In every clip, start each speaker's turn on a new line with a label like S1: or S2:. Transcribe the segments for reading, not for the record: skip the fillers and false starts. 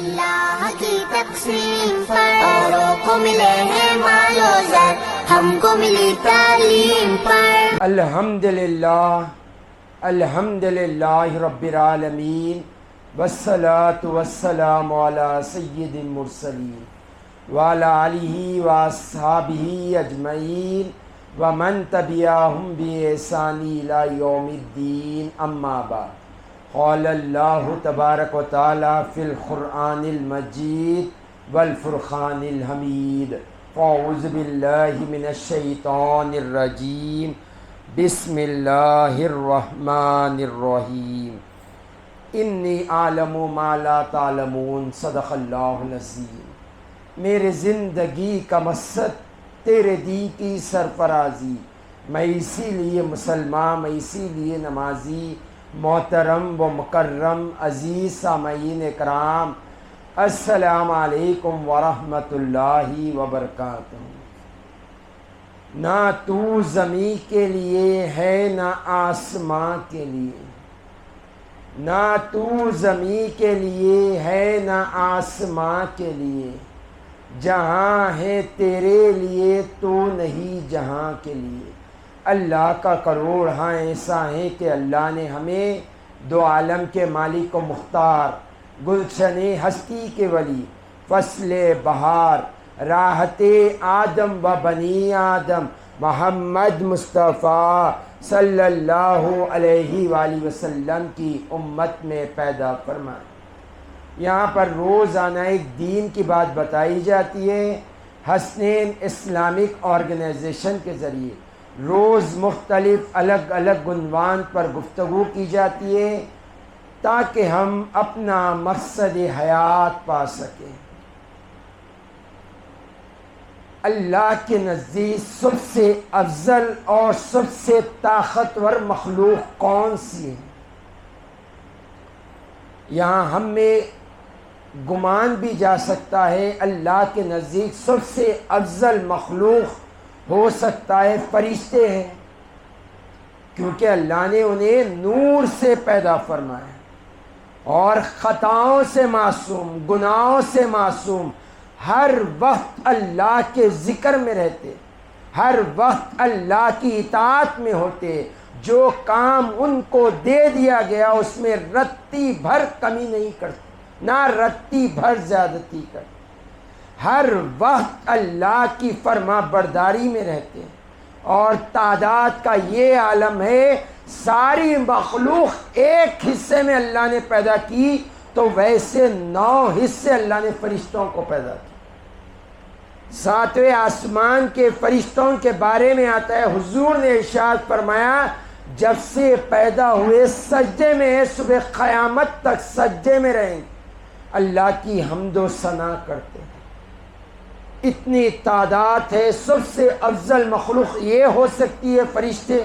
S1: اللہ کی تقسیم پر اوروں کو ملے ہیں مال و زر، ہم کو ملی تعلیم پر۔
S2: الحمدللہ رب العالمین، والصلاة والسلام علی سید المرسلین وعلی آلہ واصحابہ اجمعین ومن تبعہم بإحسان الی یوم الدین، اما بعد۔ قال اللہ تبارک و تعالی فی القرآن المجید والفرقان الحمید۔ اعوذ باللہ من الشیطان الرجیم، بسم اللہ الرحمن الرحیم۔ انی اعلم ما لا تعلمون، صدق اللہ العظیم۔ میرے زندگی کا مقصد تیرے دین کی سرفرازی، میں اسی لیے مسلمان، میں اسی لیے نمازی۔ محترم و مکرم عزیز سامعین کرام، السلام علیکم ورحمۃ اللہ وبرکاتہ۔ نہ تو زمین کے لیے ہے نہ آسمان کے لیے، نہ تو زمین کے لیے ہے نہ آسمان کے لیے، جہاں ہے تیرے لیے تو نہیں جہاں کے لیے۔ اللہ کا کروڑ ہاں ایسا ہے کہ اللہ نے ہمیں دو عالم کے مالک و مختار، گلشن ہستی کے ولی، فصل بہار، راحت آدم و بنی آدم، محمد مصطفیٰ صلی اللہ علیہ وآلہ وسلم کی امت میں پیدا فرمائے۔ یہاں پر روزانہ ایک دین کی بات بتائی جاتی ہے۔ حسنین اسلامک آرگنائزیشن کے ذریعے روز مختلف الگ الگ عنوان پر گفتگو کی جاتی ہے تاکہ ہم اپنا مقصد حیات پا سکیں۔ اللہ کے نزدیک سب سے افضل اور سب سے طاقتور مخلوق کون سی ہے؟ یہاں ہم میں گمان بھی جا سکتا ہے اللہ کے نزدیک سب سے افضل مخلوق ہو سکتا ہے فرشتے ہیں، کیونکہ اللہ نے انہیں نور سے پیدا فرمایا اور خطاؤں سے معصوم، گناہوں سے معصوم، ہر وقت اللہ کے ذکر میں رہتے، ہر وقت اللہ کی اطاعت میں ہوتے۔ جو کام ان کو دے دیا گیا اس میں رتی بھر کمی نہیں کرتے، نہ رتی بھر زیادتی کرتے، ہر وقت اللہ کی فرما برداری میں رہتے ہیں۔ اور تعداد کا یہ عالم ہے، ساری مخلوق ایک حصے میں اللہ نے پیدا کی تو ویسے 9 حصے اللہ نے فرشتوں کو پیدا کیا۔ 7ویں آسمان کے فرشتوں کے بارے میں آتا ہے، حضور نے ارشاد فرمایا جب سے پیدا ہوئے سجدے میں ہیں، صبح قیامت تک سجدے میں رہیں گے، اللہ کی حمد و ثنا کرتے ہیں۔ اتنی تعداد ہے۔ سب سے افضل مخلوق یہ ہو سکتی ہے فرشتے،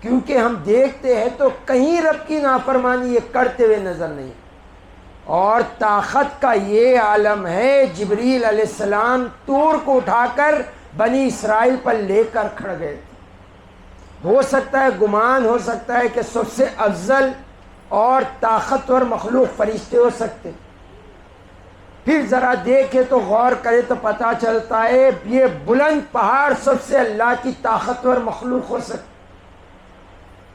S2: کیونکہ ہم دیکھتے ہیں تو کہیں رب کی نافرمانی یہ کرتے ہوئے نظر نہیں۔ اور طاقت کا یہ عالم ہے، جبریل علیہ السلام طور کو اٹھا کر بنی اسرائیل پر لے کر کھڑ گئے تھے۔ ہو سکتا ہے، گمان ہو سکتا ہے کہ سب سے افضل اور طاقتور مخلوق فرشتے ہو سکتے۔ پھر ذرا دیکھے تو غور کرے تو پتہ چلتا ہے یہ بلند پہاڑ سب سے اللہ کی طاقتور مخلوق ہو سکتی۔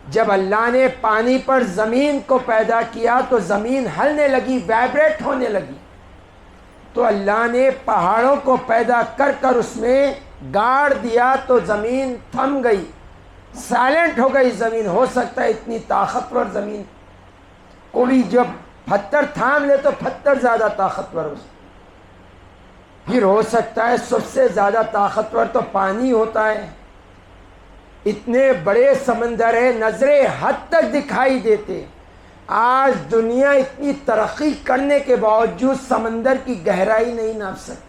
S2: جب اللہ نے پانی پر زمین کو پیدا کیا تو زمین ہلنے لگی، وائبریٹ ہونے لگی، تو اللہ نے پہاڑوں کو پیدا کر کر اس میں گاڑ دیا تو زمین تھم گئی، سائلنٹ ہو گئی زمین۔ ہو سکتا ہے اتنی طاقتور زمین، کوئی جب پتھر تھام لے تو پتھر زیادہ طاقتور ہو سکتا۔ پھر ہو سکتا ہے سب سے زیادہ طاقتور تو پانی ہوتا ہے۔ اتنے بڑے سمندر ہے، نظر حد تک دکھائی دیتے۔ آج دنیا اتنی ترقی کرنے کے باوجود سمندر کی گہرائی نہیں ناپ سکتی۔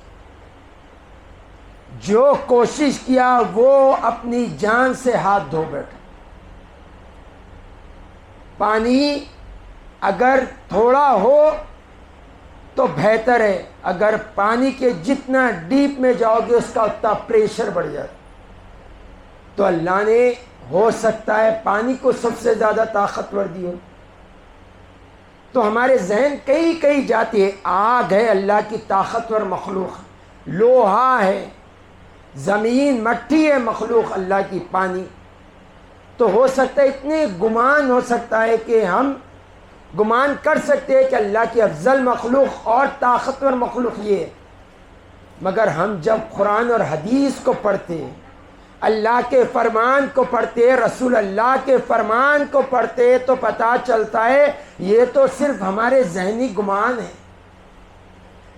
S2: جو کوشش کیا وہ اپنی جان سے ہاتھ دھو بیٹھا۔ پانی اگر تھوڑا ہو تو بہتر ہے، اگر پانی کے جتنا ڈیپ میں جاؤ گے اس کا اتنا پریشر بڑھ جاتا۔ تو اللہ نے ہو سکتا ہے پانی کو سب سے زیادہ طاقتور دی ہو۔ تو ہمارے ذہن کئی کئی جاتی ہے. آگ ہے اللہ کی طاقتور مخلوق، لوہا ہے، زمین مٹی ہے مخلوق اللہ کی، پانی. تو ہو سکتا ہے اتنے گمان ہو سکتا ہے کہ ہم گمان کر سکتے ہیں کہ اللہ کی افضل مخلوق اور طاقتور مخلوق یہ ہے. مگر ہم جب قرآن اور حدیث کو پڑھتے ہیں، اللہ کے فرمان کو پڑھتے، رسول اللہ کے فرمان کو پڑھتے، تو پتہ چلتا ہے یہ تو صرف ہمارے ذہنی گمان ہے،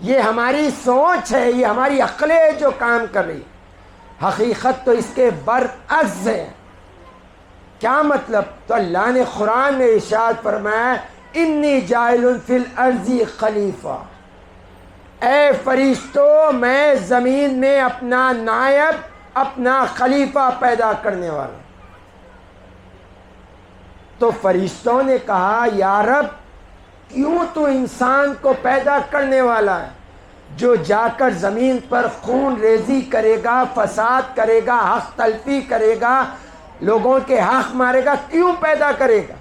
S2: یہ ہماری سوچ ہے، یہ ہماری عقل ہے جو کام کر رہی. حقیقت تو اس کے برعکس ہے. کیا مطلب؟ تو اللہ نے قرآن میں ارشاد فرمایا انی جاعل فی الارض خلیفہ، اے فرشتوں میں زمین میں اپنا نائب، اپنا خلیفہ پیدا کرنے والا. تو فرشتوں نے کہا یا رب کیوں تو انسان کو پیدا کرنے والا ہے جو جا کر زمین پر خون ریزی کرے گا، فساد کرے گا، حق تلفی کرے گا، لوگوں کے حق مارے گا، کیوں پیدا کرے گا؟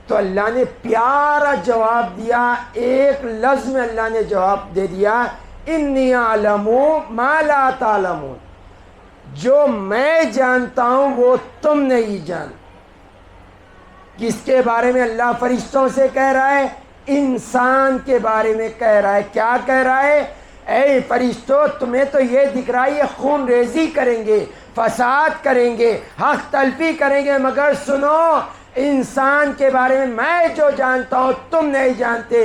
S2: تو اللہ نے پیارا جواب دیا، ایک لفظ میں اللہ نے جواب دے دیا انی اعلم ما لا تعلمون، جو میں جانتا ہوں وہ تم نہیں جان. کس کے بارے میں اللہ فرشتوں سے کہہ رہا ہے؟ انسان کے بارے میں کہہ رہا ہے. کیا کہہ رہا ہے؟ اے فرشتوں تمہیں تو یہ دکھ رہا ہے یہ خون ریزی کریں گے، فساد کریں گے، حق تلفی کریں گے، مگر سنو انسان کے بارے میں جو جانتا ہوں تم نہیں جانتے.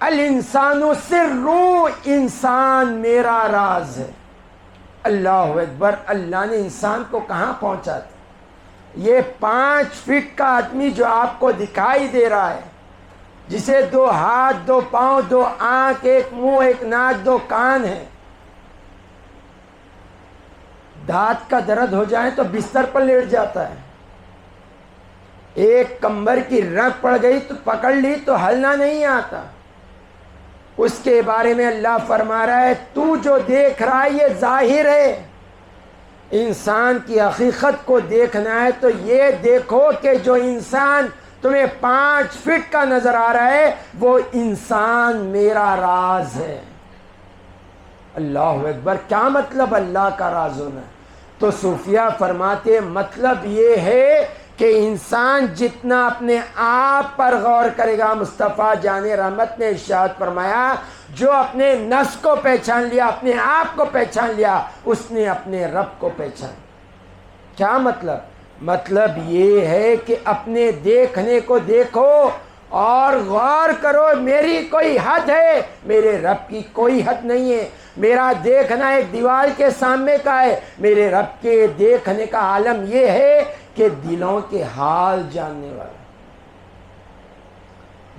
S2: الانسان سر، انسان میرا راز ہے. اللہ اکبر. اللہ نے انسان کو کہاں پہنچا تھا؟ یہ 5 فٹ کا آدمی جو آپ کو دکھائی دے رہا ہے، جسے 2 ہاتھ، 2 پاؤں، 2 آنکھ، 1 منہ، 1 ناک، 2 کان ہیں. دانت کا درد ہو جائے تو بستر پر لیٹ جاتا ہے. ایک کمبر کی رگ پڑ گئی تو پکڑ لی تو ہلنا نہیں آتا. اس کے بارے میں اللہ فرما رہا ہے تو جو دیکھ رہا ہے یہ ظاہر ہے. انسان کی حقیقت کو دیکھنا ہے تو یہ دیکھو کہ جو انسان تمہیں 5 فٹ کا نظر آ رہا ہے وہ انسان میرا راز ہے. اللہ اکبر. کیا مطلب اللہ کا راز ہونا؟ تو صوفیہ فرماتے مطلب یہ ہے کہ انسان جتنا اپنے آپ پر غور کرے گا، مصطفیٰ جان رحمت نے ارشاد فرمایا جو اپنے نفس کو پہچان لیا، اپنے آپ کو پہچان لیا، اس نے اپنے رب کو پہچان. کیا مطلب؟ مطلب یہ ہے کہ اپنے دیکھنے کو دیکھو اور غور کرو میری کوئی حد ہے، میرے رب کی کوئی حد نہیں ہے. میرا دیکھنا ایک دیوار کے سامنے کا ہے، میرے رب کے دیکھنے کا عالم یہ ہے کہ دلوں کے حال جاننے والا.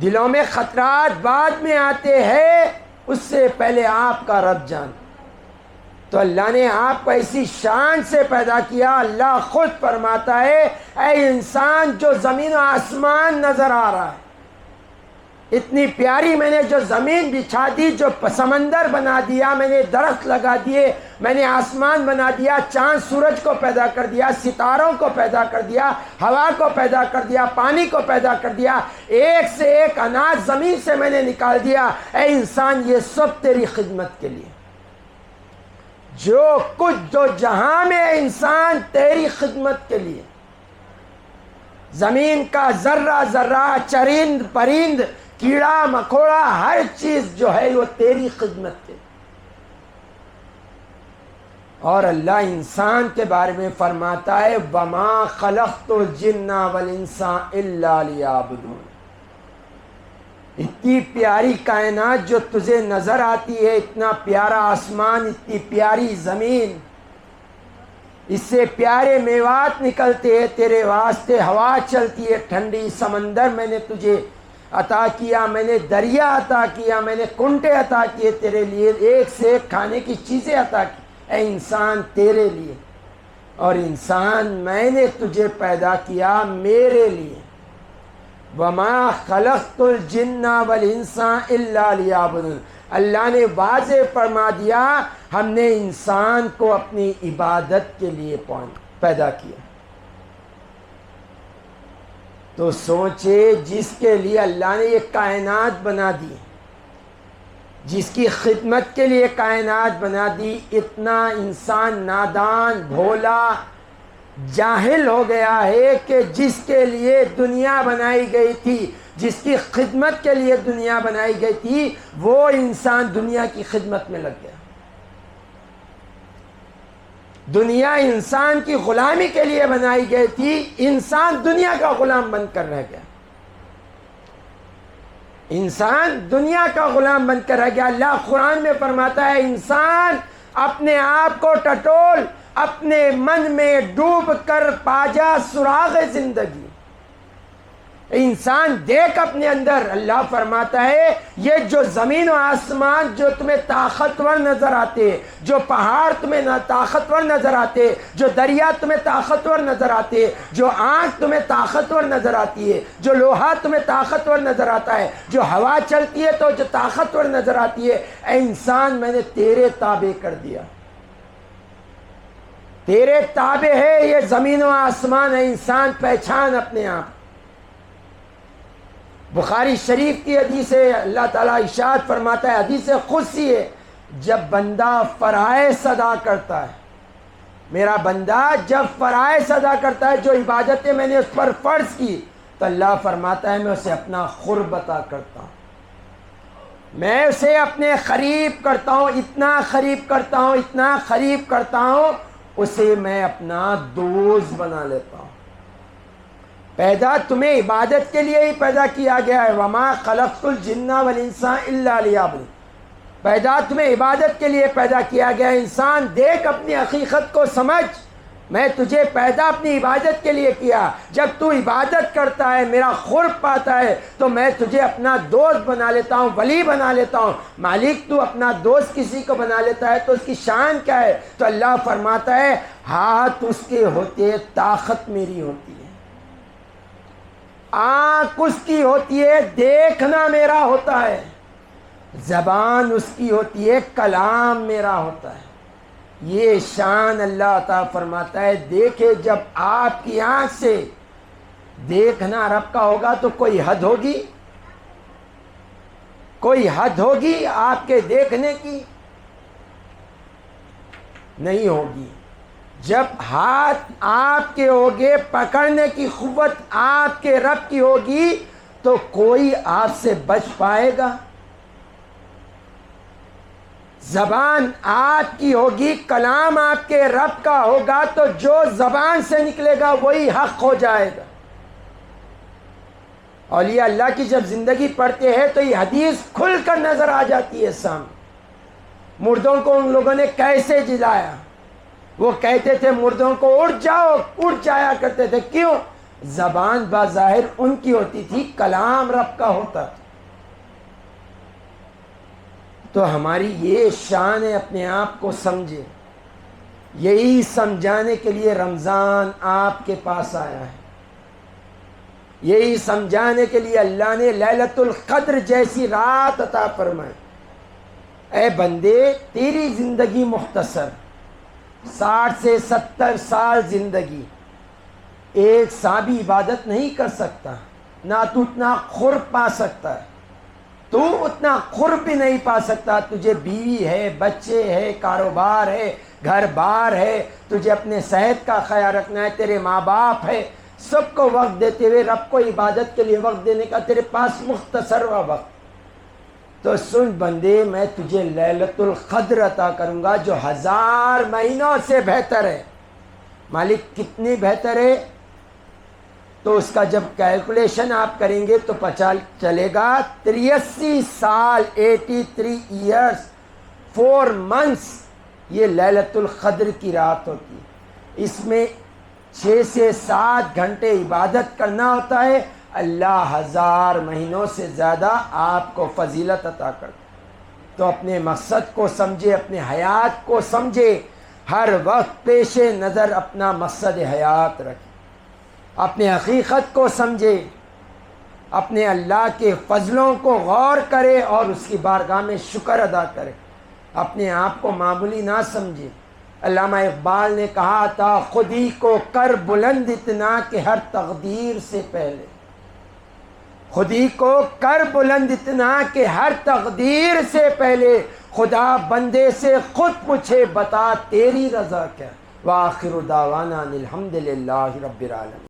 S2: دلوں میں خطرات بعد میں آتے ہیں، اس سے پہلے آپ کا رب جان. تو اللہ نے آپ کو ایسی شان سے پیدا کیا. اللہ خود فرماتا ہے اے انسان جو زمین و آسمان نظر آ رہا ہے، اتنی پیاری میں نے جو زمین بچھا دی، جو سمندر بنا دیا، میں نے درخت لگا دیے، میں نے آسمان بنا دیا، چاند سورج کو پیدا کر دیا، ستاروں کو پیدا کر دیا، ہوا کو پیدا کر دیا، پانی کو پیدا کر دیا، ایک سے ایک اناج زمین سے میں نے نکال دیا. اے انسان یہ سب تیری خدمت کے لیے. جو کچھ جو جہاں میں انسان تیری خدمت کے لیے. زمین کا ذرہ ذرہ، چرند پرند، کیڑا مکوڑا، ہر چیز جو ہے وہ تیری خدمت کے. اور اللہ انسان کے بارے میں فرماتا ہے وَمَا خَلَقْتُ الْجِنَّ وَالْإِنسَ إِلَّا لِيَعْبُدُونِ. اتنی پیاری کائنات جو تجھے نظر آتی ہے، اتنا پیارا آسمان، اتنی پیاری زمین، اس سے پیارے میوات نکلتے ہیں تیرے واسطے، ہوا چلتی ہے ٹھنڈی، سمندر میں نے تجھے عطا کیا، میں نے دریا عطا کیا، میں نے کنٹے عطا کیے تیرے لیے، ایک سے ایک کھانے کی چیزیں عطا کی. اے انسان تیرے لیے. اور انسان میں نے تجھے پیدا کیا میرے لیے. وَمَا خَلَقْتُ الْجِنَّ وَالْإِنسَ إِلَّا لِيَعْبُدُونِ. اللہ نے واضح فرما دیا ہم نے انسان کو اپنی عبادت کے لیے پیدا کیا. تو سوچے جس کے لیے اللہ نے یہ کائنات بنا دی، جس کی خدمت کے لیے کائنات بنا دی، اتنا انسان نادان، بھولا، جاہل ہو گیا ہے کہ جس کے لیے دنیا بنائی گئی تھی، جس کی خدمت کے لیے دنیا بنائی گئی تھی، وہ انسان دنیا کی خدمت میں لگ گیا۔ دنیا انسان کی غلامی کے لیے بنائی گئی تھی، انسان دنیا کا غلام بن کر رہ گیا، انسان دنیا کا غلام بن کر رہ گیا۔ اللہ قرآن میں فرماتا ہے انسان اپنے آپ کو ٹٹول، اپنے من میں ڈوب کر پا جا سراغ زندگی۔ انسان دیکھ اپنے اندر، اللہ فرماتا ہے یہ جو زمین و آسمان جو تمہیں طاقتور نظر آتے، جو پہاڑ تمہیں طاقتور نظر آتے، جو دریا تمہیں طاقتور نظر آتے، جو آنکھ تمہیں طاقتور نظر آتی ہے، جو لوہا تمہیں طاقتور نظر آتا ہے، جو ہوا چلتی ہے تو جو طاقتور نظر آتی ہے، اے انسان میں نے تیرے تابع کر دیا، تیرے تابع ہے یہ زمین و آسمان ہے۔ انسان پہچان اپنے آپ۔ بخاری شریف کی حدیث ہے، اللہ تعالیٰ ارشاد فرماتا ہے، حدیث قدسی ہے، جب بندہ فرائض ادا کرتا ہے، میرا بندہ جب فرائض ادا کرتا ہے، جو عبادتیں میں نے اس پر فرض کی، تو اللہ فرماتا ہے میں اسے اپنا قرب عطا کرتا ہوں، میں اسے اپنے قریب کرتا ہوں، اتنا قریب کرتا ہوں، اتنا قریب کرتا ہوں، اسے میں اپنا دوست بنا لیتا ہوں۔ پیدا تمہیں عبادت کے لیے ہی پیدا کیا گیا ہے، وما خلقت الجن والانس الا لیعبدون، پیدا تمہیں عبادت کے لیے پیدا کیا گیا ہے۔ انسان دیکھ اپنی حقیقت کو سمجھ، میں تجھے پیدا اپنی عبادت کے لیے کیا، جب تو عبادت کرتا ہے، میرا قرب پاتا ہے، تو میں تجھے اپنا دوست بنا لیتا ہوں، ولی بنا لیتا ہوں۔ مالک تو اپنا دوست کسی کو بنا لیتا ہے تو اس کی شان کیا ہے؟ تو اللہ فرماتا ہے ہاتھ اس کے ہوتے، طاقت میری ہوتی ہے، آنکھ اس کی ہوتی ہے، دیکھنا میرا ہوتا ہے، زبان اس کی ہوتی ہے، کلام میرا ہوتا ہے۔ یہ شان اللہ عطا فرماتا ہے۔ دیکھے جب آپ کی آنکھ سے دیکھنا رب کا ہوگا تو کوئی حد ہوگی؟ کوئی حد ہوگی آپ کے دیکھنے کی؟ نہیں ہوگی۔ جب ہاتھ آپ کے ہوگے، پکڑنے کی قوت آپ کے رب کی ہوگی، تو کوئی آپ سے بچ پائے گا؟ زبان آپ کی ہوگی، کلام آپ کے رب کا ہوگا، تو جو زبان سے نکلے گا وہی حق ہو جائے گا۔ اولیاء اللہ کی جب زندگی پڑھتے ہیں تو یہ حدیث کھل کر نظر آ جاتی ہے سامنے۔ مردوں کو ان لوگوں نے کیسے جلایا؟ وہ کہتے تھے مردوں کو اٹھ جاؤ، اٹھ جایا کرتے تھے، کیوں؟ زبان بظاہر ان کی ہوتی تھی، کلام رب کا ہوتا تھا۔ تو ہماری یہ شان ہے، اپنے آپ کو سمجھے۔ یہی سمجھانے کے لیے رمضان آپ کے پاس آیا ہے، یہی سمجھانے کے لیے اللہ نے لیلۃ القدر جیسی رات عطا فرمائی۔ اے بندے، تیری زندگی مختصر، 60 سے 70 سال زندگی، ایک سال بھی عبادت نہیں کر سکتا، نہ تو اتنا قرب پا سکتا ہے، تو اتنا قرب بھی نہیں پا سکتا۔ تجھے بیوی ہے، بچے ہے، کاروبار ہے، گھر بار ہے، تجھے اپنے صحت کا خیال رکھنا ہے، تیرے ماں باپ ہے، سب کو وقت دیتے ہوئے رب کو عبادت کے لیے وقت دینے کا تیرے پاس مختصر ہوا وقت۔ تو سن بندے، میں تجھے لیلۃ القدر عطا کروں گا جو 1000 مہینوں سے بہتر ہے۔ مالک کتنی بہتر ہے؟ تو اس کا جب کیلکولیشن آپ کریں گے تو پتہ چلے گا 83 سال 83 ایئرس 4 منتھس یہ لیلۃ القدر کی رات ہوتی ہے۔ اس میں 6 سے 7 گھنٹے عبادت کرنا ہوتا ہے، اللہ 1000 مہینوں سے زیادہ آپ کو فضیلت عطا کرتا ہے۔ تو اپنے مقصد کو سمجھے، اپنے حیات کو سمجھے، ہر وقت پیش نظر اپنا مقصد حیات رکھے، اپنے حقیقت کو سمجھے، اپنے اللہ کے فضلوں کو غور کرے اور اس کی بارگاہ میں شکر ادا کرے، اپنے آپ کو معمولی نہ سمجھے۔ علامہ اقبال نے کہا تھا خودی کو کر بلند اتنا کہ ہر تقدیر سے پہلے خودی کو کر بلند اتنا کہ ہر تقدیر سے پہلے خدا بندے سے خود پوچھے بتا تیری رضا کیا۔ وآخر دعوانا ان الحمد للہ رب العالمین۔